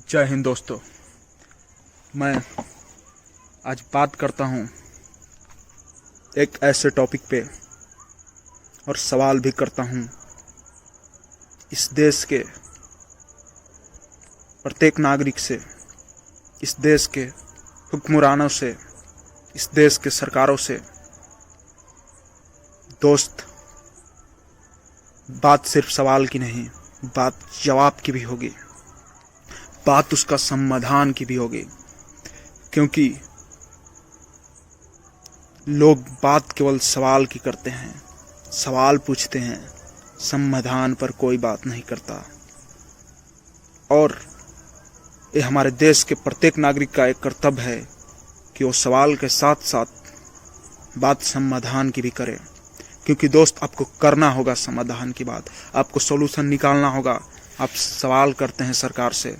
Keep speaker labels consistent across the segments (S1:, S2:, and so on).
S1: जय हिंद दोस्तों। मैं आज बात करता हूँ एक ऐसे टॉपिक पे और सवाल भी करता हूँ इस देश के प्रत्येक नागरिक से, इस देश के हुक्मरानों से, इस देश के सरकारों से। दोस्त, बात सिर्फ सवाल की नहीं, बात जवाब की भी होगी, बात उसका समाधान की भी होगी। क्योंकि लोग बात केवल सवाल की करते हैं, सवाल पूछते हैं, समाधान पर कोई बात नहीं करता। और ये हमारे देश के प्रत्येक नागरिक का एक कर्तव्य है कि वो सवाल के साथ साथ बात समाधान की भी करे। क्योंकि दोस्त, आपको करना होगा समाधान की बात, आपको सॉल्यूशन निकालना होगा। आप सवाल करते हैं सरकार से।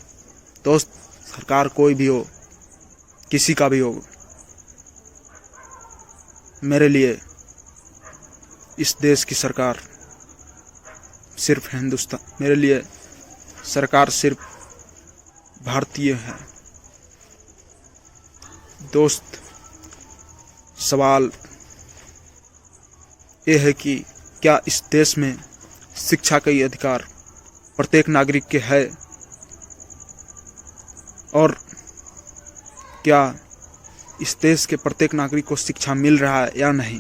S1: दोस्त, सरकार कोई भी हो, किसी का भी हो, मेरे लिए इस देश की सरकार सिर्फ हिंदुस्तान, मेरे लिए सरकार सिर्फ भारतीय है। दोस्त, सवाल ये है कि क्या इस देश में शिक्षा का ये अधिकार प्रत्येक नागरिक के है, और क्या इस देश के प्रत्येक नागरिक को शिक्षा मिल रहा है या नहीं।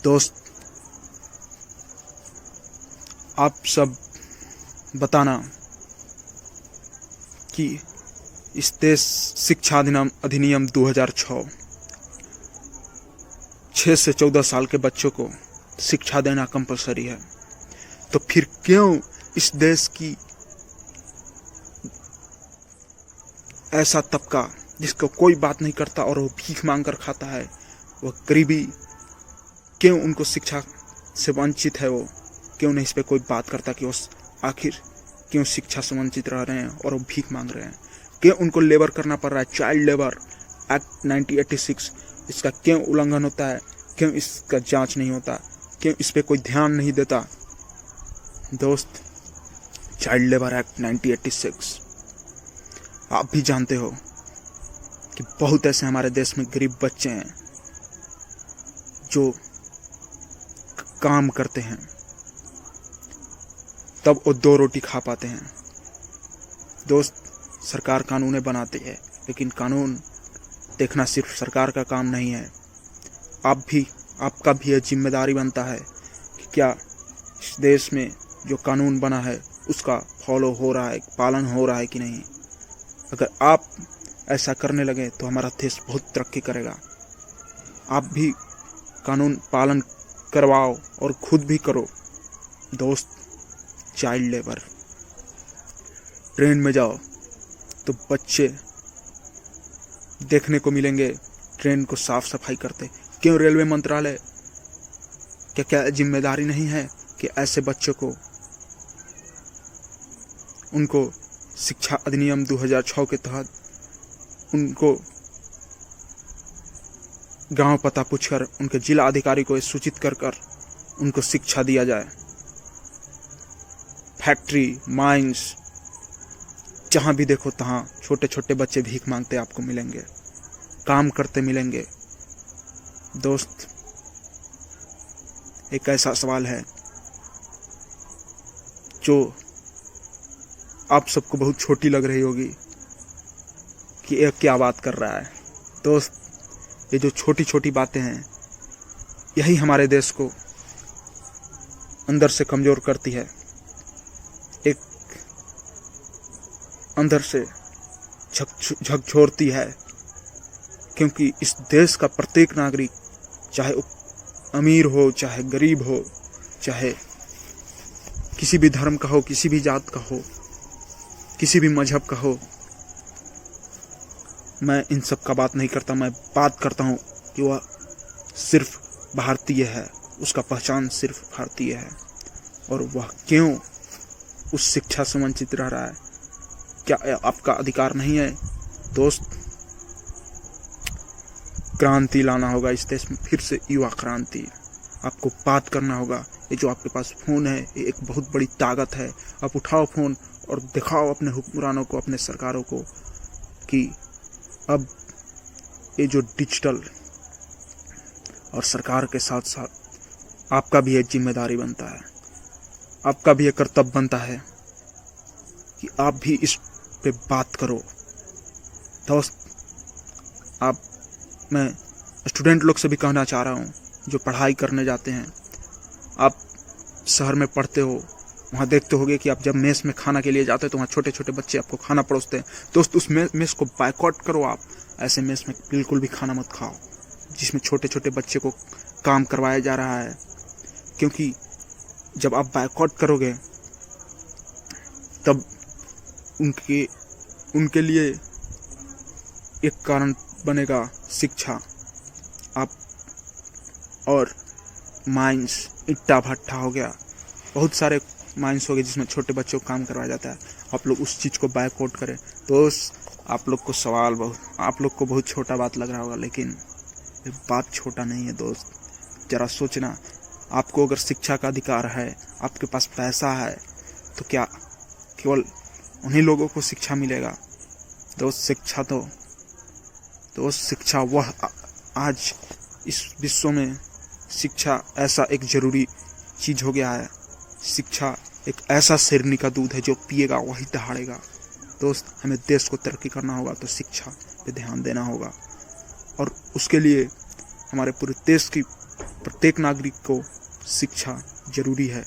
S1: दोस्त, आप सब बताना कि इस देश शिक्षा अधिनियम 2006 6 से 14 साल के बच्चों को शिक्षा देना कंपलसरी है। तो फिर क्यों इस देश की ऐसा तबका जिसको कोई बात नहीं करता और वो भीख मांग कर खाता है, वो गरीबी, क्यों उनको शिक्षा से वंचित है? वो क्यों नहीं इस पे कोई बात करता कि वो आखिर क्यों शिक्षा से वंचित रह रहे हैं और वो भीख मांग रहे हैं? क्यों उनको लेबर करना पड़ रहा है? चाइल्ड लेबर एक्ट 1986, इसका क्यों उल्लंघन होता है? क्यों इसका जांच नहीं होता? क्यों इस पे कोई ध्यान नहीं देता? दोस्त, चाइल्ड लेबर एक्ट 1986, आप भी जानते हो कि बहुत ऐसे हमारे देश में गरीब बच्चे हैं जो काम करते हैं तब वो 2 रोटी खा पाते हैं। दोस्त, सरकार कानूनें बनाती है, लेकिन कानून देखना सिर्फ सरकार का काम नहीं है। आपका भी यह जिम्मेदारी बनता है कि क्या इस देश में जो कानून बना है उसका फॉलो हो रहा है, पालन हो रहा है कि नहीं। अगर आप ऐसा करने लगे तो हमारा देश बहुत तरक्की करेगा। आप भी कानून पालन करवाओ और खुद भी करो। दोस्त, चाइल्ड लेबर, ट्रेन में जाओ तो बच्चे देखने को मिलेंगे ट्रेन को साफ सफाई करते। क्यों रेलवे मंत्रालय क्या जिम्मेदारी नहीं है कि ऐसे बच्चों को उनको शिक्षा अधिनियम 2006 के तहत उनको गांव पता पूछकर उनके जिला अधिकारी को सूचित कर उनको शिक्षा दिया जाए। फैक्ट्री, माइंस, जहां भी देखो तहां छोटे छोटे बच्चे भीख मांगते आपको मिलेंगे, काम करते मिलेंगे। दोस्त, एक ऐसा सवाल है जो आप सबको बहुत छोटी लग रही होगी कि ये क्या बात कर रहा है। दोस्त, ये जो छोटी छोटी बातें हैं यही हमारे देश को अंदर से कमजोर करती है, एक अंदर से झकझोरती है। क्योंकि इस देश का प्रत्येक नागरिक, चाहे अमीर हो, चाहे गरीब हो, चाहे किसी भी धर्म का हो, किसी भी जात का हो, किसी भी मजहब का हो, मैं इन सब का बात नहीं करता। मैं बात करता हूँ कि वह सिर्फ भारतीय है, उसका पहचान सिर्फ भारतीय है, और वह क्यों उस शिक्षा से वंचित रह रहा है। क्या आपका अधिकार नहीं है? दोस्त, क्रांति लाना होगा इस देश में, फिर से युवा क्रांति। आपको बात करना होगा। ये जो आपके पास फ़ोन है, ये एक बहुत बड़ी ताकत है। आप उठाओ फ़ोन और दिखाओ अपने हुक्मरानों को, अपने सरकारों को कि अब ये जो डिजिटल और सरकार के साथ साथ आपका भी एक जिम्मेदारी बनता है, आपका भी एक कर्तव्य बनता है कि आप भी इस पे बात करो। दोस्त, मैं स्टूडेंट लोग से भी कहना चाह रहा हूँ जो पढ़ाई करने जाते हैं, आप शहर में पढ़ते हो, वहाँ देखते होगे कि आप जब मेस में खाना के लिए जाते हो तो वहाँ छोटे छोटे बच्चे आपको खाना परोसते हैं। दोस्त, उस मेस को बायकॉट करो। आप ऐसे मेस में बिल्कुल भी खाना मत खाओ जिसमें छोटे छोटे बच्चे को काम करवाया जा रहा है, क्योंकि जब आप बायकॉट करोगे तब उनके लिए एक कारण बनेगा शिक्षा। आप और माइंस, ईंटा भट्टा हो गया, बहुत सारे माइंस हो गए जिसमें छोटे बच्चों को काम करवाया जाता है, आप लोग उस चीज़ को बायकॉट करें। दोस्त, आप लोग को बहुत छोटा बात लग रहा होगा, लेकिन ये बात छोटा नहीं है। दोस्त, जरा सोचना, आपको अगर शिक्षा का अधिकार है, आपके पास पैसा है, तो क्या केवल उन्हीं लोगों को शिक्षा मिलेगा? दोस्त, शिक्षा वह आज इस विश्व में शिक्षा ऐसा एक जरूरी चीज हो गया है। शिक्षा एक ऐसा शेरनी का दूध है जो पिएगा वही दहाड़ेगा। दोस्त, हमें देश को तरक्की करना होगा तो शिक्षा पे ध्यान देना होगा, और उसके लिए हमारे पूरे देश की प्रत्येक नागरिक को शिक्षा जरूरी है।